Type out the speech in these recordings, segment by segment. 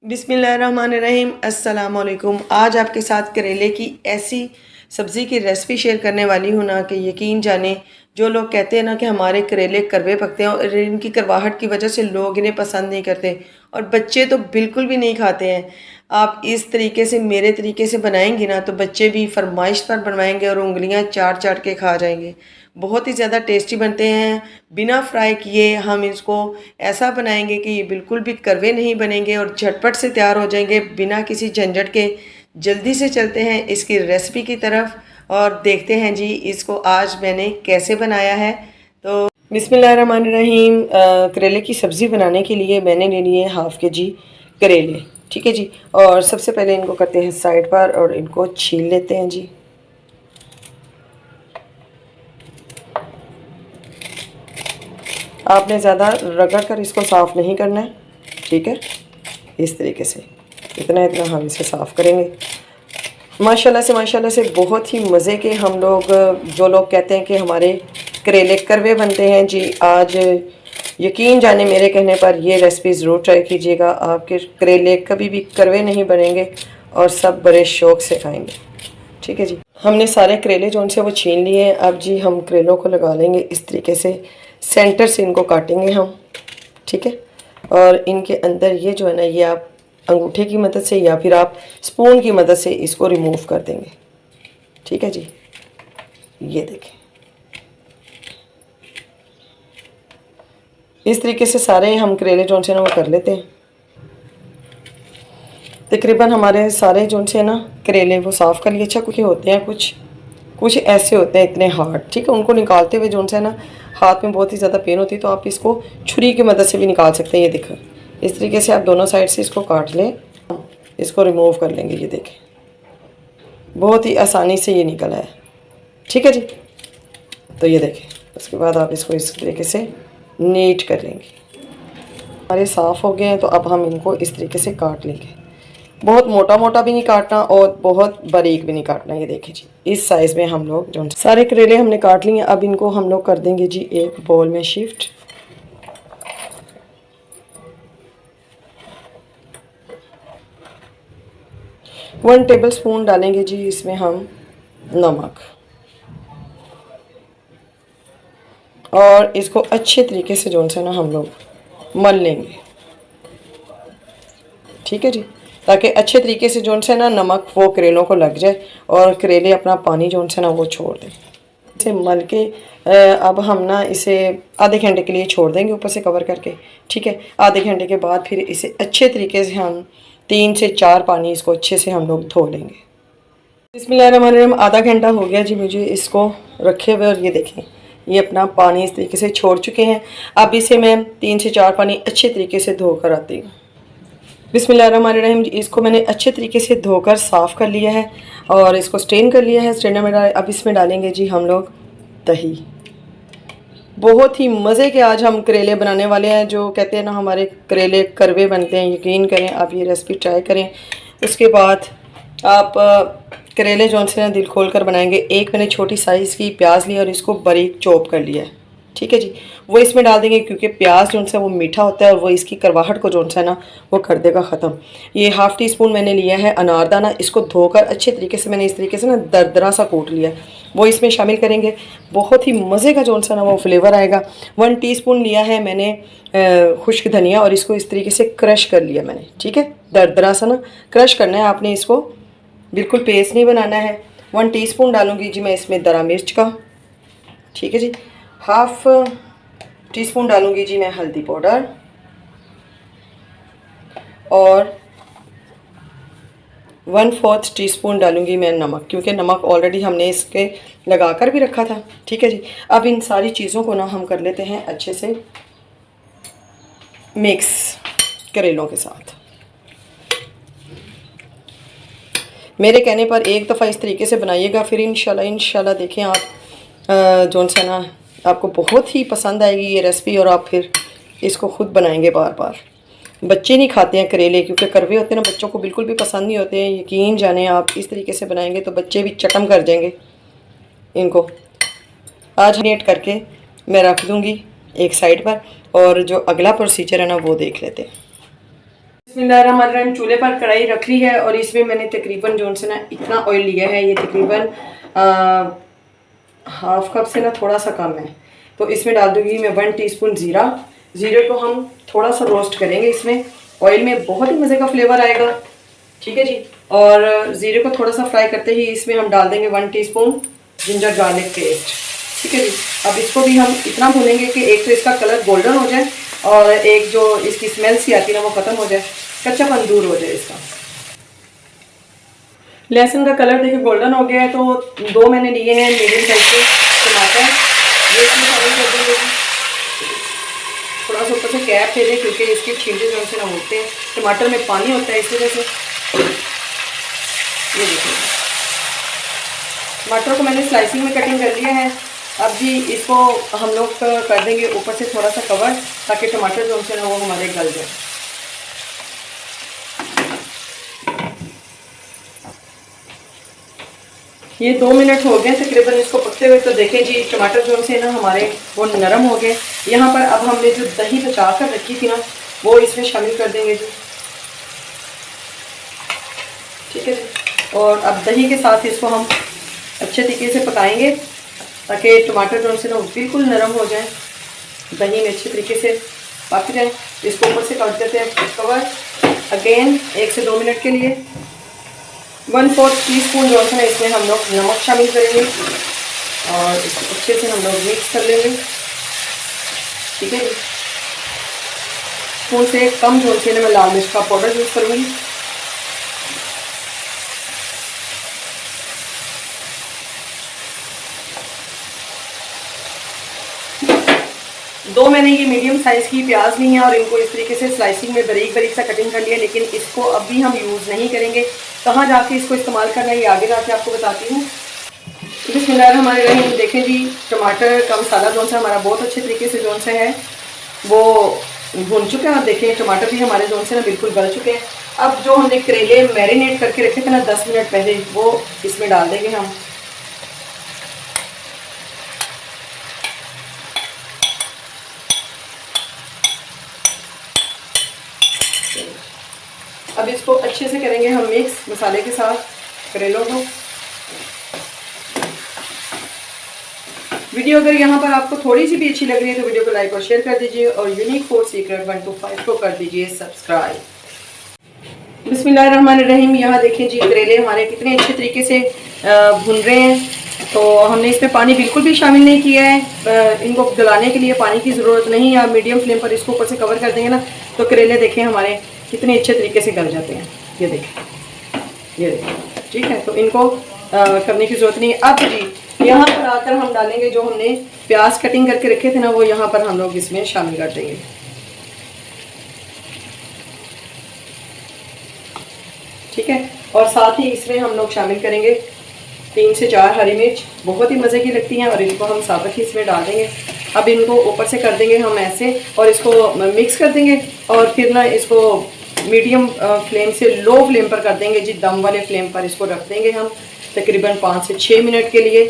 बिस्मिल्लाहिर्रहमानिर्रहीम अस्सलाम वालेकुम। आज आपके साथ करेले की ऐसी सब्ज़ी की रेसिपी शेयर करने वाली हूँ ना कि यकीन जाने जो लोग कहते हैं ना कि हमारे करेले कड़वे पकते हैं और इनकी कड़वाहट की वजह से लोग इन्हें पसंद नहीं करते और बच्चे तो बिल्कुल भी नहीं खाते हैं। आप इस तरीके से मेरे तरीके से बनाएंगी ना तो बच्चे भी फरमाइश पर बनवाएंगे और उंगलियां चाट चाट के खा जाएंगे। बहुत ही ज़्यादा टेस्टी बनते हैं। बिना फ्राई किए हम इसको ऐसा बनाएंगे कि ये बिल्कुल भी कड़वे नहीं बनेंगे और झटपट से तैयार हो जाएंगे बिना किसी झंझट के। जल्दी से चलते हैं इसकी रेसिपी की तरफ और देखते हैं जी इसको आज मैंने कैसे बनाया है। तो बिस्मिल्लाहिर्रहमानिर्रहीम। करेले की सब्ज़ी बनाने के लिए मैंने ले लिए हाफ़ के जी करेले, ठीक है जी। और सबसे पहले इनको करते हैं साइड पर और इनको छील लेते हैं जी। आपने ज़्यादा रगड़ कर इसको साफ़ नहीं करना है, ठीक है। इस तरीके से इतना हम इसे साफ़ करेंगे। माशाल्लाह से बहुत ही मज़े के हम लोग, जो लोग कहते हैं कि हमारे करेले कड़वे बनते हैं जी, आज यकीन जाने मेरे कहने पर ये रेसिपी ज़रूर ट्राई कीजिएगा। आपके करेले कभी भी कड़वे नहीं बनेंगे और सब बड़े शौक़ से खाएंगे, ठीक है जी। हमने सारे करेले जो उनसे वो छीन लिए हैं। अब जी हम करेलों को लगा लेंगे इस तरीके से, सेंटर से इनको काटेंगे हम, ठीक है। और इनके अंदर ये जो है ना, ये आप अंगूठे की मदद से या फिर आप स्पून की मदद से इसको रिमूव कर देंगे, ठीक है जी। ये देखें, इस तरीके से सारे हम करेले जो से ना वो कर लेते हैं। तकरीबन हमारे सारे जो से ना करेले वो साफ़ कर लिए। अच्छा, कुछ होते हैं कुछ ऐसे होते हैं इतने हार्ड, ठीक है। उनको निकालते हुए जो से ना हाथ में बहुत ही ज़्यादा पेन होती है, तो आप इसको छुरी की मदद से भी निकाल सकते हैं। ये देखो, इस तरीके से आप दोनों साइड से इसको काट लें, इसको रिमूव कर लेंगे। ये देखें, बहुत ही आसानी से ये निकल आया, ठीक है जी। तो ये देखें, उसके बाद आप इसको इस तरीके से नीट कर लेंगे। हमारे साफ़ हो गए हैं, तो अब हम इनको इस तरीके से काट लेंगे। बहुत मोटा मोटा भी नहीं काटना और बहुत बारीक भी नहीं काटना। ये देखिए जी, इस साइज़ में हम लोग जो सारे करेले हमने काट लिए। अब इनको हम लोग कर देंगे जी एक बाउल में शिफ्ट। वन टेबल स्पून डालेंगे जी इसमें हम नमक और इसको अच्छे तरीके से जो है ना हम लोग मल लेंगे, ठीक है जी, ताकि अच्छे तरीके से जो है ना नमक वो करेलों को लग जाए और करेले अपना पानी जो है ना वो छोड़ दें। इसे मल के अब हम ना इसे आधे घंटे के लिए छोड़ देंगे ऊपर से कवर करके, ठीक है। आधे घंटे के बाद फिर इसे अच्छे तरीके से हम 3 से 4 पानी इसको अच्छे से हम लोग धो लेंगे। बिस्मिल्लाहिर्रहमानिर्रहीम। आधा घंटा हो गया जी मुझे इसको रखे हुए और ये देखें ये अपना पानी इस तरीके से छोड़ चुके हैं। अब इसे मैं 3 से 4 पानी अच्छे तरीके से धो कर आती हूँ। बिस्मिल्लाहिर्रहमानिर्रहीम। इसको मैंने अच्छे तरीके से धोकर साफ़ कर लिया है और इसको स्ट्रेन कर लिया है। स्ट्रेनर में अब इसमें डालेंगे जी हम लोग दही। बहुत ही मज़े के आज हम करेले बनाने वाले हैं। जो कहते हैं ना हमारे करेले कड़वे बनते हैं, यकीन करें आप ये रेसिपी ट्राई करें। उसके बाद आप करेले जो से ना दिल खोल कर बनाएंगे। एक मैंने छोटी साइज़ की प्याज ली और इसको बारीक चॉप कर लिया है, ठीक है जी। वो इसमें डाल देंगे क्योंकि प्याज जो है वो मीठा होता है और वो इसकी कड़वाहट को जो है ना वो कर देगा ख़त्म। ये हाफ़ टी स्पून मैंने लिया है अनारदाना। इसको धोकर अच्छे तरीके से मैंने इस तरीके से ना दरदरा सा कूट लिया, वो इसमें शामिल करेंगे। बहुत ही मज़े का जो है ना वो फ्लेवर आएगा। 1 टीस्पून लिया है मैंने खुश्क धनिया और इसको इस तरीके से क्रश कर लिया मैंने, ठीक है। दरदरा सा ना क्रश करना है आपने, इसको बिल्कुल पेस्ट नहीं बनाना है। 1 टीस्पून डालूंगी जी मैं इसमें दरा मिर्च का, ठीक है जी। हाफ़ टी स्पून डालूंगी जी मैं हल्दी पाउडर और 1/4 टीस्पून डालूंगी मैं नमक, क्योंकि नमक ऑलरेडी हमने इसके लगाकर भी रखा था, ठीक है जी। अब इन सारी चीज़ों को ना हम कर लेते हैं अच्छे से मिक्स करेलों के साथ। मेरे कहने पर एक दफ़ा इस तरीके से बनाइएगा, फिर इंशाल्लाह देखें आप जो है ना आपको बहुत ही पसंद आएगी ये रेसिपी और आप फिर इसको ख़ुद बनाएंगे बार बार। बच्चे नहीं खाते हैं करेले क्योंकि कड़वे होते हैं ना, बच्चों को बिल्कुल भी पसंद नहीं होते हैं। यकीन जाने आप इस तरीके से बनाएंगे तो बच्चे भी चटम कर जाएंगे इनको। आज नेट करके मैं रख दूँगी एक साइड पर और जो अगला प्रोसीजर है ना वो देख लेते हैं। बिस्मिल्लाहिर्रहमानिर्रहीम। चूल्हे पर कढ़ाई रख ली है और इसमें मैंने तकरीबन जो से ना इतना ऑयल लिया है, ये तकरीबन हाफ कप से ना थोड़ा सा कम है। तो इसमें डाल दूँगी मैं 1 टीस्पून ज़ीरा। ज़ीरे को हम थोड़ा सा रोस्ट करेंगे इसमें ऑयल में, बहुत ही मज़े का फ्लेवर आएगा। ठीक है जी। और ज़ीरे को थोड़ा सा फ्राई करते ही इसमें हम डाल देंगे 1 टीस्पून जिंजर गार्लिक पेस्ट। ठीक है जी। अब इसको भी हम इतना भूनेंगे कि एक तो इसका कलर गोल्डन हो जाए और एक जो इसकी स्मेल सी आती है ना वो ख़त्म हो जाए, कच्चापन दूर हो जाए इसका। लहसुन का कलर देखिए गोल्डन हो गया है, तो 2 मैंने लिए हैं मीडियम साइज के टमाटर, ये इसमें शामिल कर देंगे। थोड़ा सा ऊपर से कैप दे दें क्योंकि इसके छींटे जो से ना होते हैं, टमाटर में पानी होता है इस वजह से। ये देखिए टमाटर को मैंने स्लाइसिंग में कटिंग कर लिया है। अब जी इसको हम लोग कर देंगे ऊपर से थोड़ा सा कवर, ताकि टमाटर जो से ना वो हमारे गल जाए। ये 2 मिनट हो गए तकरीबन इसको पकते हुए। तो देखें जी टमाटर जो से ना हमारे वो नरम हो गए। यहाँ पर अब हमने जो दही बचा कर रखी थी ना वो इसमें शामिल कर देंगे जी। ठीक है जी। और अब दही के साथ इसको हम अच्छे तरीके से पकाएंगे ताकि टमाटर जो से ना बिल्कुल नरम हो जाए, दही में अच्छे तरीके से पक जाए। इसको ऊपर से कर देते हैं कवर अगेन 1 से 2 मिनट के लिए। 1/4 टीस्पून जो है इसमें हम लोग नमक शामिल करेंगे और इसको अच्छे से हम लोग मिक्स कर लेंगे। ठीक है जी। स्पून से कम जो है मैं लाल मिर्च का पाउडर यूज़ करूँगी। दो मैंने ये मीडियम साइज़ की प्याज ली है और इनको इस तरीके से स्लाइसिंग में बारीक बारीक सा कटिंग कर लिया, लेकिन इसको अभी हम यूज़ नहीं करेंगे। कहाँ जाके इसको इस्तेमाल करना है ये आगे जाके आपको बताती हूँ। बिस्मिल्लाहिर्रहमानिर्रहीम। देखें जी टमाटर का मसाला जो सा हमारा बहुत अच्छे तरीके से जो सा है वो भुन चुका है। और देखें टमाटर भी हमारे जो से ना बिल्कुल गल चुके हैं। अब जो हमने करेले मैरिनेट करके रखे थे ना 10 मिनट पहले, वो इसमें डाल देंगे हम। अब इसको अच्छे से करेंगे हम मिक्स मसाले के साथ करेलों को। वीडियो अगर यहाँ पर आपको थोड़ी सी भी अच्छी लग रही है तो वीडियो को लाइक और शेयर कर दीजिए और यूनिक फूड सीक्रेट 125 को कर दीजिए सब्सक्राइब। बिस्मिल्लाहिर्रहमानिर्रहीम। यहाँ देखें जी करेले हमारे कितने अच्छे तरीके से भुन रहे हैं। तो हमने इसमें पानी बिल्कुल भी शामिल नहीं किया है। इनको गलाने के लिए पानी की ज़रूरत नहीं है। आप मीडियम फ्लेम पर इसको ऊपर से कवर कर देंगे ना तो करेले देखें हमारे कितने अच्छे तरीके से गल जाते हैं। ये देखें, ये देखें। ठीक है, तो इनको करने की ज़रूरत नहीं है। अब जी यहाँ पर आकर हम डालेंगे जो हमने प्याज कटिंग करके रखे थे ना, वो यहाँ पर हम लोग इसमें शामिल कर देंगे। ठीक है, और साथ ही इसमें हम लोग शामिल करेंगे 3 से 4 हरी मिर्च, बहुत ही मज़े की लगती हैं और इनको हम साबुत ही इसमें डाल देंगे। अब इनको ऊपर से कर देंगे हम ऐसे और इसको मिक्स कर देंगे और फिर ना इसको मीडियम फ्लेम से लो फ्लेम पर कर देंगे जी। दम वाले फ्लेम पर इसको रख देंगे हम तकरीबन 5 से 6 मिनट के लिए,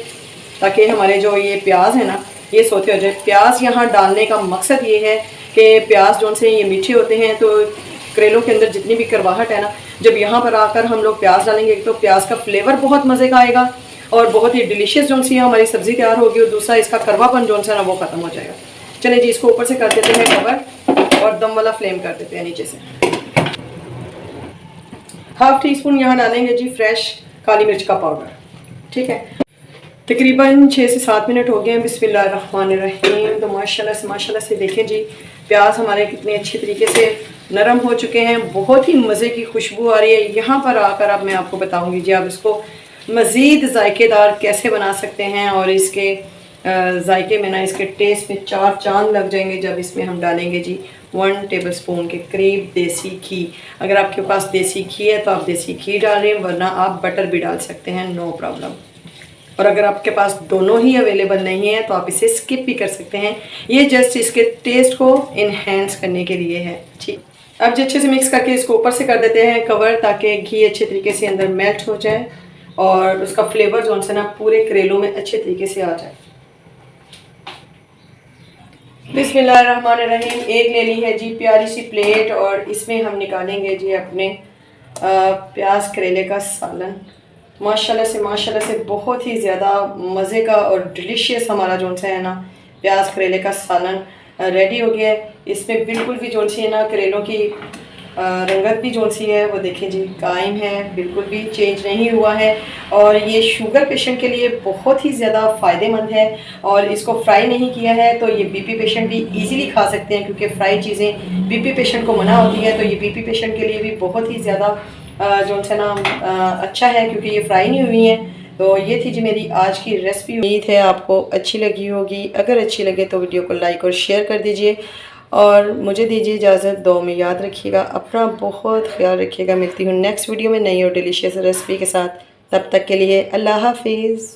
ताकि हमारे जो ये प्याज है ना ये सोते हो जाए। प्याज यहाँ डालने का मकसद ये है कि प्याज जो से ये मीठे होते हैं, तो करेलों के अंदर जितनी भी करवाहट है ना, जब यहाँ पर आकर हम लोग प्याज डालेंगे तो प्याज का फ्लेवर बहुत मज़े का आएगा और बहुत ही डिलीशियस जो सी हमारी सब्ज़ी तैयार होगी और दूसरा इसका करवापन जो सा ना वो ख़त्म हो जाएगा। चलिए जी इसको ऊपर से कर देते हैं कवर और दम वाला फ्लेम कर देते हैं नीचे से। 1/2 टीस्पून यहाँ डालेंगे जी फ्रेश काली मिर्च का पाउडर। ठीक है, तकरीबन 6 से 7 मिनट हो गए हैं। बिस्मिल्लाहिर्रहमानिर्रहीम। तो माशाल्लाह से देखें जी प्याज हमारे कितने अच्छे तरीके से नरम हो चुके हैं, बहुत ही मज़े की खुशबू आ रही है। यहाँ पर आकर अब मैं आपको बताऊँगी जी आप इसको मज़ीद जायकेदार कैसे बना सकते हैं और इसके जायके में ना इसके टेस्ट में 4 चांद लग जाएंगे जब इसमें हम डालेंगे जी 1 टेबलस्पून के करीब देसी घी। अगर आपके पास देसी घी है तो आप देसी घी डालें, वरना आप बटर भी डाल सकते हैं, नो प्रॉब्लम। और अगर आपके पास दोनों ही अवेलेबल नहीं है तो आप इसे स्किप भी कर सकते हैं। ये जस्ट इसके टेस्ट को इन्हेंस करने के लिए है। ठीक, अब जो अच्छे से मिक्स करके इसको ऊपर से कर देते हैं कवर, ताकि घी अच्छे तरीके से अंदर मेल्ट हो जाए और उसका फ्लेवर जो है ना पूरे करेलों में अच्छे तरीके से आ जाए। बिस्मिल्लाहिर्रहमानिर्रहीम। एक ले ली है जी प्यारी सी प्लेट और इसमें हम निकालेंगे जी अपने प्याज करेले का सालन। माशाल्लाह से बहुत ही ज़्यादा मज़े का और डिलीशियस हमारा जो सा है ना प्याज करेले का सालन रेडी हो गया है। इसमें बिल्कुल भी जो सी है ना करेलों की रंगत भी जो सी है वो देखें जी कायम है, बिल्कुल भी चेंज नहीं हुआ है। और ये शुगर पेशेंट के लिए बहुत ही ज़्यादा फ़ायदेमंद है। और इसको फ्राई नहीं किया है तो ये बीपी पेशेंट भी इजीली खा सकते हैं, क्योंकि फ्राई चीज़ें बीपी पेशेंट को मना होती है। तो ये बीपी पेशेंट के लिए भी बहुत ही ज़्यादा जो है ना अच्छा है, क्योंकि ये फ्राई नहीं हुई हैं। तो ये थी जी मेरी आज की रेसिपी। उम्मीद है आपको अच्छी लगी होगी। अगर अच्छी लगे तो वीडियो को लाइक और शेयर कर दीजिए और मुझे दीजिए इजाज़त। दुआ में याद रखिएगा, अपना बहुत ख्याल रखिएगा। मिलती हूँ नेक्स्ट वीडियो में नई और डिलीशियस रेसिपी के साथ। तब तक के लिए अल्लाह हाफिज़।